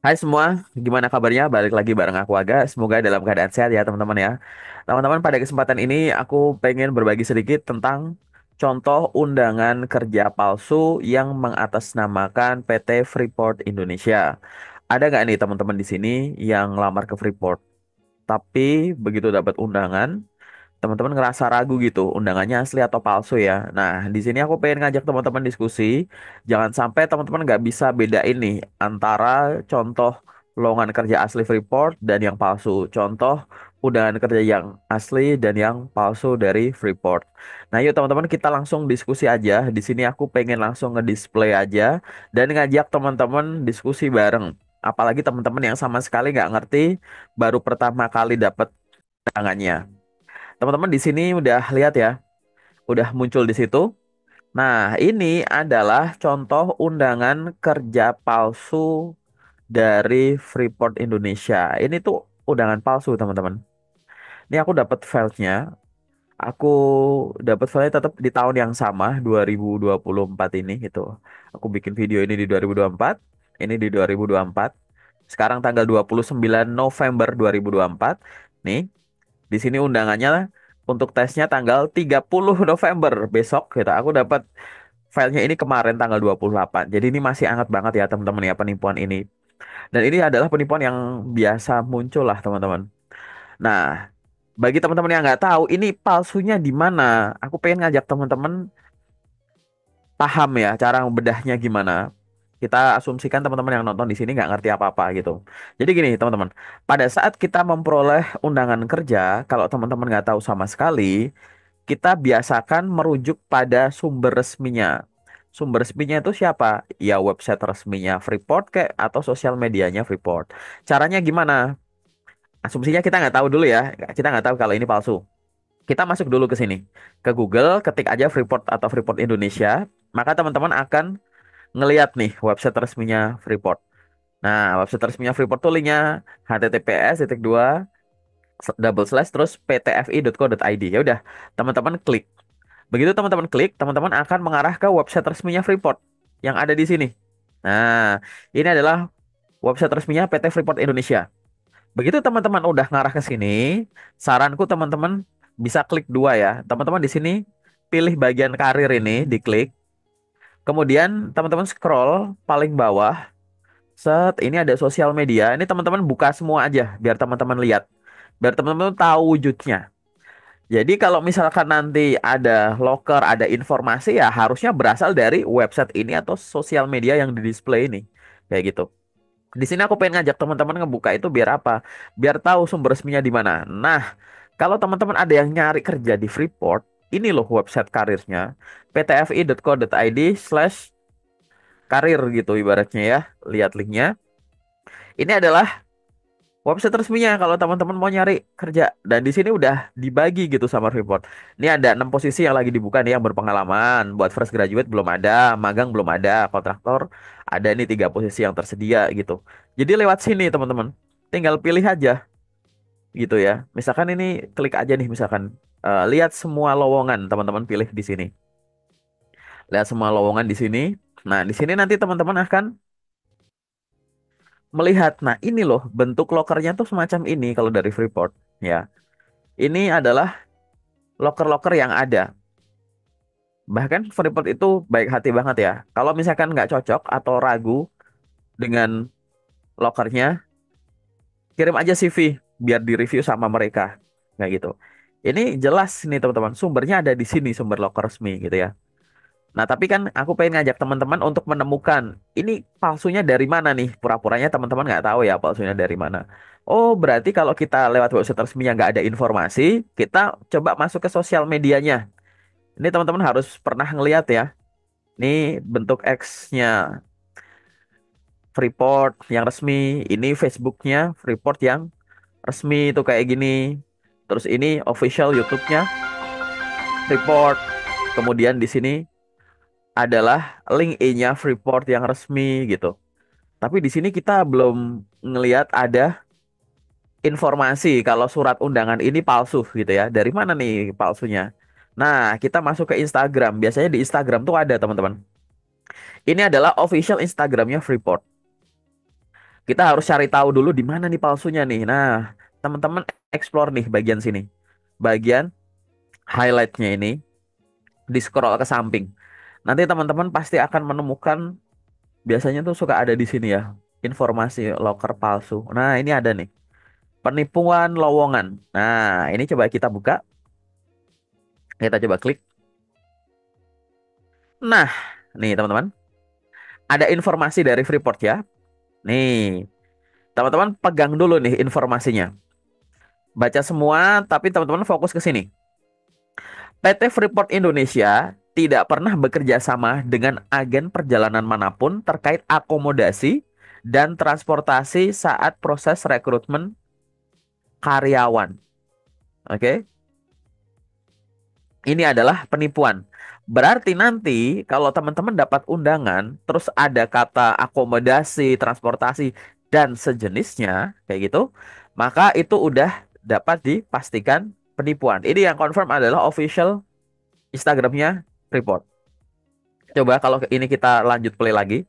Hai semua, gimana kabarnya? Balik lagi bareng aku Aga. Semoga dalam keadaan sehat ya teman-teman ya. Teman-teman, pada kesempatan ini aku pengen berbagi sedikit tentang contoh undangan kerja palsu yang mengatasnamakan PT Freeport Indonesia. Ada nggak nih teman-teman di sini yang lamar ke Freeport, tapi begitu dapat undangan teman-teman ngerasa ragu gitu, undangannya asli atau palsu ya. Nah, di sini aku pengen ngajak teman-teman diskusi, jangan sampai teman-teman nggak bisa bedain nih antara contoh lowongan kerja asli Freeport dan yang palsu. Contoh undangan kerja yang asli dan yang palsu dari Freeport. Nah, yuk teman-teman kita langsung diskusi aja. Di sini aku pengen langsung nge-display aja dan ngajak teman-teman diskusi bareng. Apalagi teman-teman yang sama sekali nggak ngerti, baru pertama kali dapat undangannya. Teman-teman di sini udah lihat ya, udah muncul di situ. Nah, ini adalah contoh undangan kerja palsu dari Freeport Indonesia. Ini tuh undangan palsu, teman-teman. Ini aku dapat filenya. Aku dapat filenya tetap di tahun yang sama, 2024 ini gitu. Aku bikin video ini di 2024, ini di 2024. Sekarang tanggal 29 November 2024. Nih, di sini undangannya untuk tesnya tanggal 30 November besok gitu. Aku dapat filenya ini kemarin tanggal 28. Jadi ini masih hangat banget ya teman-teman ya penipuan ini. Dan ini adalah penipuan yang biasa muncul lah teman-teman. Nah, bagi teman-teman yang nggak tahu ini palsunya di mana, aku pengen ngajak teman-teman paham ya cara bedahnya gimana. Kita asumsikan teman-teman yang nonton di sini nggak ngerti apa-apa gitu. Jadi gini teman-teman, pada saat kita memperoleh undangan kerja, kalau teman-teman nggak tahu sama sekali, kita biasakan merujuk pada sumber resminya. Sumber resminya itu siapa? Ya website resminya Freeport kayak atau sosial medianya Freeport. Caranya gimana? Asumsinya kita nggak tahu dulu ya. Kita nggak tahu kalau ini palsu. Kita masuk dulu ke sini. Ke Google, ketik aja Freeport atau Freeport Indonesia. Maka teman-teman akan ngeliat nih website resminya Freeport. Nah, website resminya Freeport tuh linknya https titik dua double slash terus ptfi.co.id. Ya udah, teman-teman klik. Begitu teman-teman klik, teman-teman akan mengarah ke website resminya Freeport yang ada di sini. Nah, ini adalah website resminya PT Freeport Indonesia. Begitu teman-teman udah ngarah ke sini, saranku teman-teman bisa klik dua ya. Teman-teman di sini pilih bagian karir ini, diklik. Kemudian teman-teman scroll paling bawah. Set, ini ada sosial media. Ini teman-teman buka semua aja biar teman-teman lihat. Biar teman-teman tahu wujudnya. Jadi kalau misalkan nanti ada loker, ada informasi ya harusnya berasal dari website ini atau sosial media yang di display ini. Kayak gitu. Di sini aku pengen ngajak teman-teman ngebuka itu biar apa? Biar tahu sumber resminya di mana. Nah, kalau teman-teman ada yang nyari kerja di Freeport, ini loh website karirnya. ptfi.co.id/karir gitu ibaratnya ya. Lihat linknya. Ini adalah website resminya kalau teman-teman mau nyari kerja dan di sini udah dibagi gitu sama Freeport. Ini ada 6 posisi yang lagi dibuka nih yang berpengalaman. Buat fresh graduate belum ada, magang belum ada, kontraktor ada nih 3 posisi yang tersedia gitu. Jadi lewat sini teman-teman, tinggal pilih aja gitu ya. Misalkan ini klik aja nih misalkan lihat semua lowongan teman-teman pilih di sini. Lihat semua lowongan di sini. Nah di sini nanti teman-teman akan melihat. Nah ini loh bentuk lokernya tuh semacam ini kalau dari Freeport ya. Ini adalah loker-loker yang ada. Bahkan Freeport itu baik hati banget ya. Kalau misalkan nggak cocok atau ragu dengan lokernya, kirim aja CV biar di-review sama mereka. Kayak gitu. Ini jelas nih teman-teman, sumbernya ada di sini, sumber loker resmi gitu ya. Nah, tapi kan aku pengen ngajak teman-teman untuk menemukan ini palsunya dari mana nih. Pura-puranya teman-teman nggak tahu ya palsunya dari mana. Oh, berarti kalau kita lewat website resminya nggak ada informasi, kita coba masuk ke sosial medianya. Ini teman-teman harus pernah ngeliat ya. Ini bentuk X-nya Freeport yang resmi. Ini Facebooknya Freeport yang resmi itu kayak gini. Terus ini official YouTube-nya Freeport. Kemudian di sini adalah link nya Freeport yang resmi gitu. Tapi di sini kita belum ngelihat ada informasi kalau surat undangan ini palsu gitu ya. Dari mana nih palsunya? Nah, kita masuk ke Instagram. Biasanya di Instagram tuh ada teman-teman. Ini adalah official Instagramnya Freeport. Kita harus cari tahu dulu di mana nih palsunya nih. Nah, teman-teman explore nih bagian sini. Bagian highlightnya ini, di scroll ke samping. Nanti teman-teman pasti akan menemukan, biasanya tuh suka ada di sini ya, informasi loker palsu. Nah, ini ada nih. Penipuan lowongan. Nah, ini coba kita buka. Kita coba klik. Nah, nih teman-teman. Ada informasi dari Freeport ya. Nih, teman-teman pegang dulu nih informasinya. Baca semua, tapi teman-teman fokus ke sini. PT Freeport Indonesia tidak pernah bekerja sama dengan agen perjalanan manapun terkait akomodasi dan transportasi saat proses rekrutmen karyawan. Oke, ini adalah penipuan. Berarti nanti kalau teman-teman dapat undangan, terus ada kata akomodasi, transportasi, dan sejenisnya, kayak gitu, maka itu udah dapat dipastikan penipuan. Ini yang confirm adalah official Instagramnya Freeport. Coba kalau ini kita lanjut play lagi,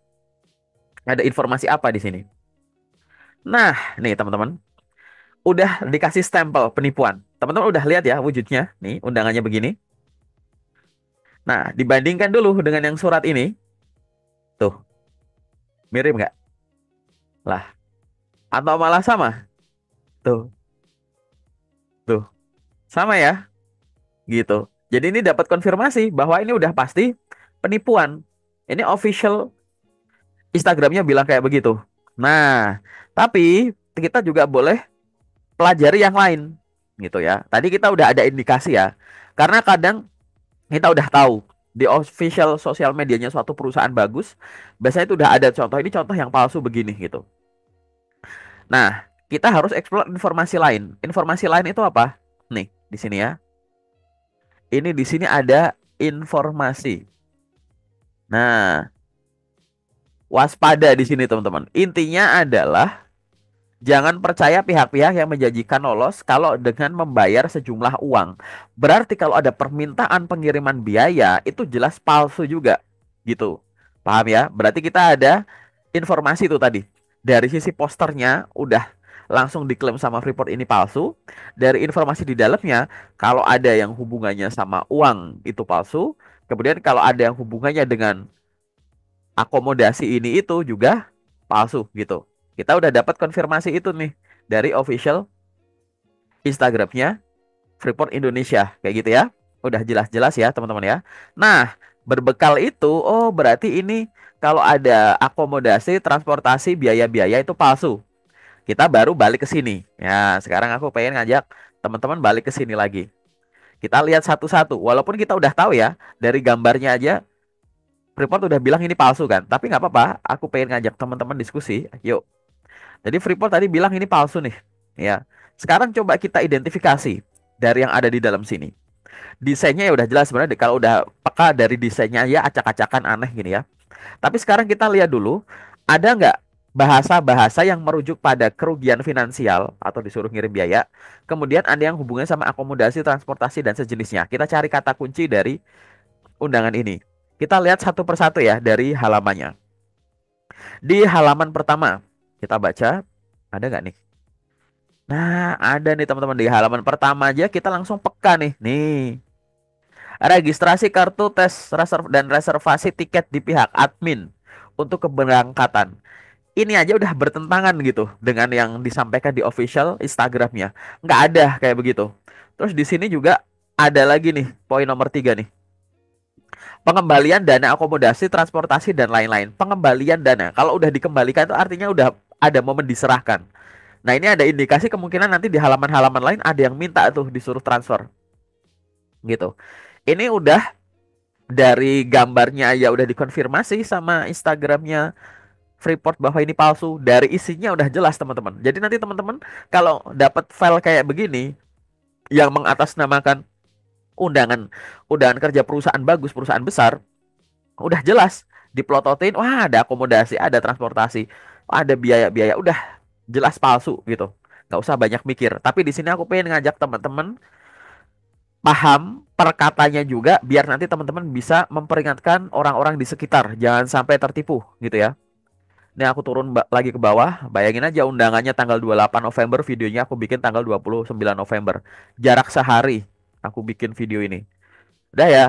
ada informasi apa di sini? Nah, nih teman-teman, udah dikasih stempel penipuan. Teman-teman udah lihat ya wujudnya, nih undangannya begini. Nah, dibandingkan dulu dengan yang surat ini, tuh, mirip nggak? Lah, atau malah sama? Tuh, tuh, sama ya, gitu. Jadi ini dapat konfirmasi bahwa ini udah pasti penipuan. Ini official Instagramnya bilang kayak begitu. Nah, tapi kita juga boleh pelajari yang lain, gitu ya. Tadi kita udah ada indikasi ya, karena kadang kita udah tahu di official sosial medianya suatu perusahaan bagus, biasanya itu udah ada contoh, ini contoh yang palsu begini gitu. Nah, kita harus explore informasi lain. Informasi lain itu apa? Nih, di sini ya. Ini di sini ada informasi. Nah, waspada di sini teman-teman. Intinya adalah jangan percaya pihak-pihak yang menjanjikan lolos kalau dengan membayar sejumlah uang. Berarti kalau ada permintaan pengiriman biaya itu jelas palsu juga. Gitu. Paham ya? Berarti kita ada informasi itu tadi. Dari sisi posternya udah langsung diklaim sama Freeport ini palsu. Dari informasi di dalamnya, kalau ada yang hubungannya sama uang itu palsu. Kemudian kalau ada yang hubungannya dengan akomodasi ini itu juga palsu gitu. Kita udah dapat konfirmasi itu nih dari official Instagramnya Freeport Indonesia kayak gitu ya. Udah jelas-jelas ya teman-teman ya. Nah, berbekal itu, oh berarti ini kalau ada akomodasi, transportasi, biaya-biaya itu palsu. Kita baru balik ke sini. Ya, sekarang aku pengen ngajak teman-teman balik ke sini lagi. Kita lihat satu-satu. Walaupun kita udah tahu ya dari gambarnya aja Freeport udah bilang ini palsu kan. Tapi nggak apa-apa. Aku pengen ngajak teman-teman diskusi. Yuk. Jadi Freeport tadi bilang ini palsu nih. Ya. Sekarang coba kita identifikasi dari yang ada di dalam sini. Desainnya ya udah jelas sebenarnya kalau udah peka dari desainnya ya acak-acakan aneh gini ya. Tapi sekarang kita lihat dulu ada nggak bahasa-bahasa yang merujuk pada kerugian finansial atau disuruh ngirim biaya. Kemudian ada yang hubungannya sama akomodasi, transportasi dan sejenisnya. Kita cari kata kunci dari undangan ini. Kita lihat satu persatu ya dari halamannya. Di halaman pertama kita baca ada nggak nih? Nah, ada nih teman-teman di halaman pertama aja kita langsung peka nih. Nih, registrasi kartu tes dan reservasi tiket di pihak admin untuk keberangkatan. Ini aja udah bertentangan gitu dengan yang disampaikan di official Instagramnya. Nggak ada kayak begitu. Terus di sini juga ada lagi nih poin nomor 3 nih. Pengembalian dana akomodasi, transportasi dan lain-lain. Pengembalian dana. Kalau udah dikembalikan itu artinya udah ada momen diserahkan. Nah, ini ada indikasi kemungkinan nanti di halaman-halaman lain ada yang minta tuh disuruh transfer gitu. Ini udah dari gambarnya ya udah dikonfirmasi sama Instagramnya Freeport bahwa ini palsu. Dari isinya udah jelas teman-teman. Jadi nanti teman-teman kalau dapat file kayak begini yang mengatasnamakan undangan undangan kerja perusahaan bagus, perusahaan besar, udah jelas diplototin, wah ada akomodasi, ada transportasi, ada biaya-biaya, udah jelas palsu gitu. Nggak usah banyak mikir. Tapi di sini aku pengen ngajak teman-teman paham perkatanya juga biar nanti teman-teman bisa memperingatkan orang-orang di sekitar jangan sampai tertipu gitu ya. Ini aku turun lagi ke bawah. Bayangin aja undangannya tanggal 28 November, videonya aku bikin tanggal 29 November. Jarak sehari aku bikin video ini. Udah ya.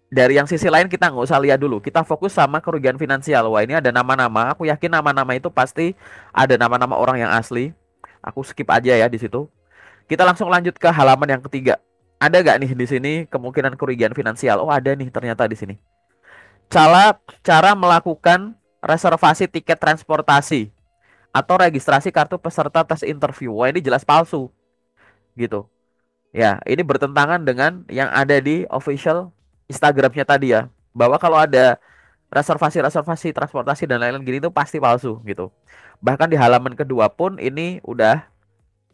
Dari yang sisi lain kita nggak usah lihat dulu. Kita fokus sama kerugian finansial. Wah, ini ada nama-nama. Aku yakin nama-nama itu pasti ada nama-nama orang yang asli. Aku skip aja ya di situ. Kita langsung lanjut ke halaman yang ketiga. Ada gak nih di sini kemungkinan kerugian finansial? Oh, ada nih ternyata di sini. Cara cara melakukan reservasi tiket transportasi atau registrasi kartu peserta tes interview. Wah, ini jelas palsu gitu. Ya, ini bertentangan dengan yang ada di official Instagramnya tadi ya. Bahwa kalau ada reservasi-reservasi transportasi dan lain-lain gini itu pasti palsu gitu. Bahkan di halaman kedua pun ini udah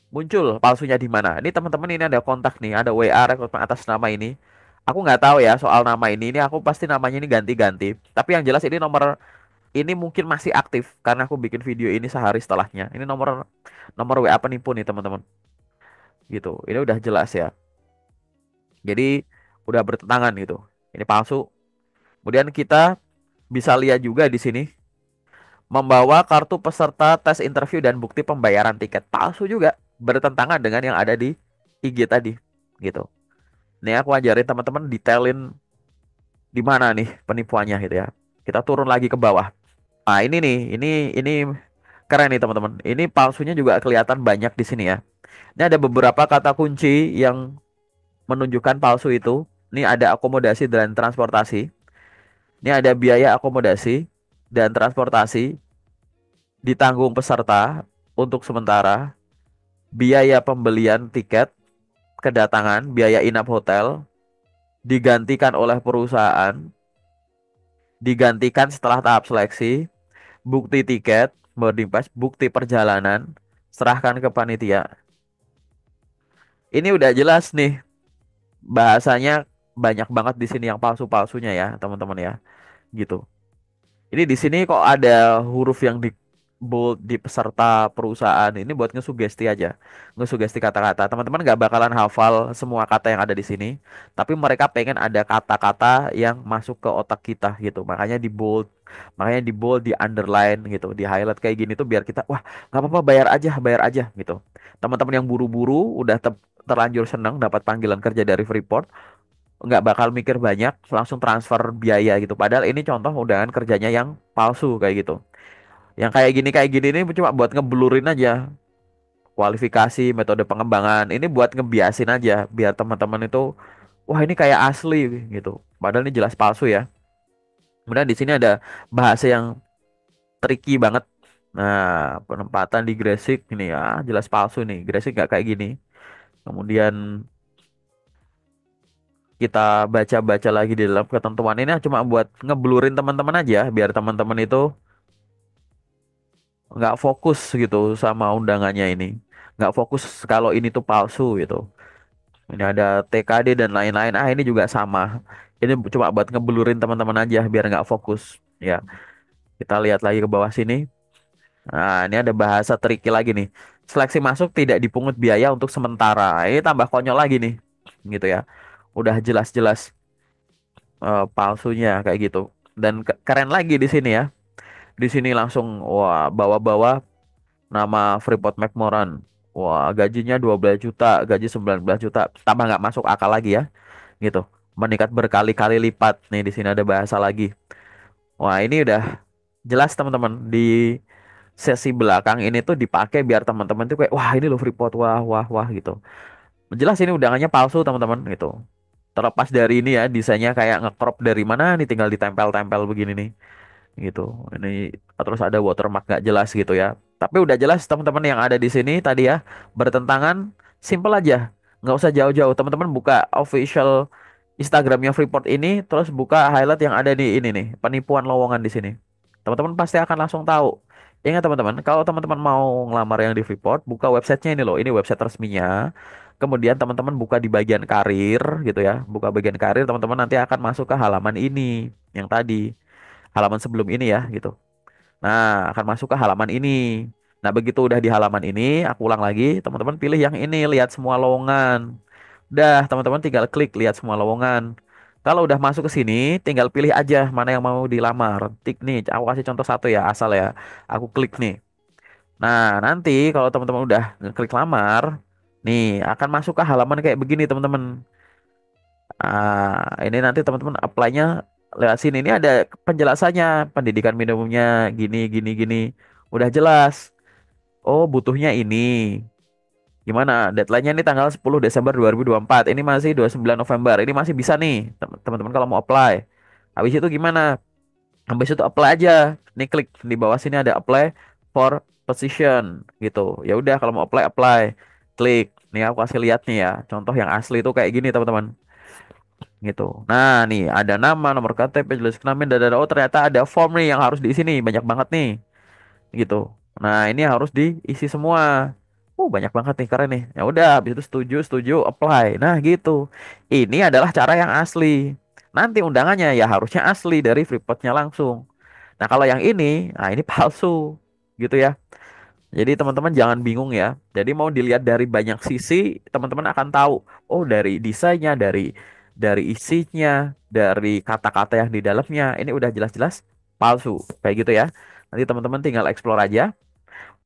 muncul palsunya di mana. Ini teman-teman ini ada kontak nih, ada WA rekrutmen atas nama ini. Aku nggak tahu ya soal nama ini. Ini aku pasti namanya ini ganti-ganti. Tapi yang jelas ini nomor ini mungkin masih aktif karena aku bikin video ini sehari setelahnya. Ini nomor nomor WA penipu nih teman-teman. Gitu. Ini udah jelas ya. Jadi udah bertentangan gitu. Ini palsu. Kemudian kita bisa lihat juga di sini membawa kartu peserta tes interview dan bukti pembayaran tiket palsu juga bertentangan dengan yang ada di IG tadi gitu. Nih aku ajarin teman-teman detailin di mana nih penipuannya gitu ya. Kita turun lagi ke bawah. Nah, ini nih, ini keren nih teman-teman. Ini palsunya juga kelihatan banyak di sini ya. Ini ada beberapa kata kunci yang menunjukkan palsu itu. Ini ada akomodasi dan transportasi. Ini ada biaya akomodasi dan transportasi ditanggung peserta untuk sementara, biaya pembelian tiket kedatangan, biaya inap hotel digantikan oleh perusahaan, digantikan setelah tahap seleksi, bukti tiket, boarding pass, bukti perjalanan, serahkan ke panitia. Ini udah jelas nih bahasanya banyak banget di sini yang palsu-palsunya ya, teman-teman ya, gitu. Ini di sini kok ada huruf yang di bold di peserta perusahaan ini buat ngesugesti aja, ngesugesti kata-kata. Teman-teman nggak bakalan hafal semua kata yang ada di sini, tapi mereka pengen ada kata-kata yang masuk ke otak kita gitu. Makanya di bold, di underline gitu, di highlight kayak gini tuh biar kita wah nggak apa-apa bayar aja gitu. Teman-teman yang buru-buru udah terlanjur seneng dapat panggilan kerja dari Freeport nggak bakal mikir banyak langsung transfer biaya gitu padahal ini contoh undangan kerjanya yang palsu kayak gitu yang kayak gini ini cuma buat ngeblurin aja kualifikasi metode pengembangan ini buat ngebiasin aja biar teman-teman itu wah ini kayak asli gitu padahal ini jelas palsu ya kemudian di sini ada bahasa yang tricky banget nah penempatan di Gresik ini ya jelas palsu nih Gresik nggak kayak gini kemudian kita baca-baca lagi di dalam ketentuan ini cuma buat ngeblurin teman-teman aja biar teman-teman itu nggak fokus gitu sama undangannya ini nggak fokus kalau ini tuh palsu gitu ini ada TKD dan lain-lain ini juga sama ini cuma buat ngebelurin teman-teman aja biar nggak fokus ya kita lihat lagi ke bawah sini nah ini ada bahasa tricky lagi nih seleksi masuk tidak dipungut biaya untuk sementara ini tambah konyol lagi nih gitu ya udah jelas-jelas palsunya kayak gitu dan keren lagi di sini ya di sini langsung wah bawa-bawa nama Freeport McMoran. Wah, gajinya 12 juta, gaji 19 juta. Tambah nggak masuk akal lagi ya, gitu. Meningkat berkali-kali lipat. Nih di sini ada bahasa lagi. Wah, ini udah jelas teman-teman di sesi belakang ini tuh dipakai biar teman-teman tuh kayak wah ini loh Freeport wah wah wah gitu. Jelas ini undangannya palsu teman-teman gitu. Terlepas dari ini ya desainnya kayak ngecrop dari mana nih tinggal ditempel-tempel begini nih gitu. Ini terus ada watermark nggak jelas gitu ya. Tapi udah jelas teman-teman yang ada di sini tadi ya bertentangan, simple aja, nggak usah jauh-jauh. Teman-teman buka official Instagramnya Freeport ini, terus buka highlight yang ada di ini nih, penipuan lowongan di sini. Teman-teman pasti akan langsung tahu. Ingat teman-teman, kalau teman-teman mau ngelamar yang di Freeport, buka websitenya ini loh, ini website resminya. Kemudian teman-teman buka di bagian karir gitu ya, buka bagian karir, teman-teman nanti akan masuk ke halaman ini yang tadi halaman sebelum ini ya gitu. Nah, akan masuk ke halaman ini. Nah, begitu udah di halaman ini, aku ulang lagi, teman-teman pilih yang ini, lihat semua lowongan. Udah, teman-teman tinggal klik lihat semua lowongan. Kalau udah masuk ke sini, tinggal pilih aja mana yang mau dilamar. Tik nih, aku kasih contoh satu ya, asal ya. Aku klik nih. Nah, nanti kalau teman-teman udah ngeklik lamar, nih akan masuk ke halaman kayak begini, teman-teman. Ini nanti teman-teman apply-nya lewat sini. Ini ada penjelasannya, pendidikan minimumnya gini, gini, gini. Udah jelas. Oh, butuhnya ini. Gimana? Deadline-nya ini tanggal 10 Desember 2024. Ini masih 29 November. Ini masih bisa nih, teman-teman kalau mau apply. Habis itu gimana? Habis itu apply aja. Nih klik di bawah sini ada apply for position gitu. Ya udah kalau mau apply apply. Klik. Nih aku kasih lihat nih ya. Contoh yang asli itu kayak gini, teman-teman. Gitu. Nah, nih ada nama, nomor KTP, jelas kelamin, dan oh ternyata ada form nih yang harus diisi nih, banyak banget nih, gitu. Nah, ini harus diisi semua. Banyak banget nih, keren nih. Ya udah, habis itu setuju, setuju, apply. Nah, gitu. Ini adalah cara yang asli. Nanti undangannya ya harusnya asli dari Freeport-nya langsung. Nah, kalau yang ini, nah ini palsu, gitu ya. Jadi teman-teman jangan bingung ya. Jadi mau dilihat dari banyak sisi, teman-teman akan tahu. Oh, dari desainnya, dari isinya, dari kata-kata yang di dalamnya, ini udah jelas-jelas palsu. Kayak gitu ya. Nanti teman-teman tinggal explore aja.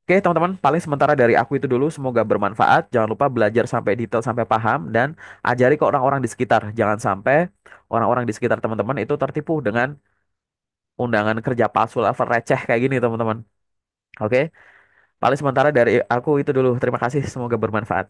Oke, teman-teman, paling sementara dari aku itu dulu. Semoga bermanfaat. Jangan lupa belajar sampai detail, sampai paham, dan ajari ke orang-orang di sekitar. Jangan sampai orang-orang di sekitar teman-teman itu tertipu dengan undangan kerja palsu level receh kayak gini, teman-teman. Oke. Paling sementara dari aku itu dulu. Terima kasih, semoga bermanfaat.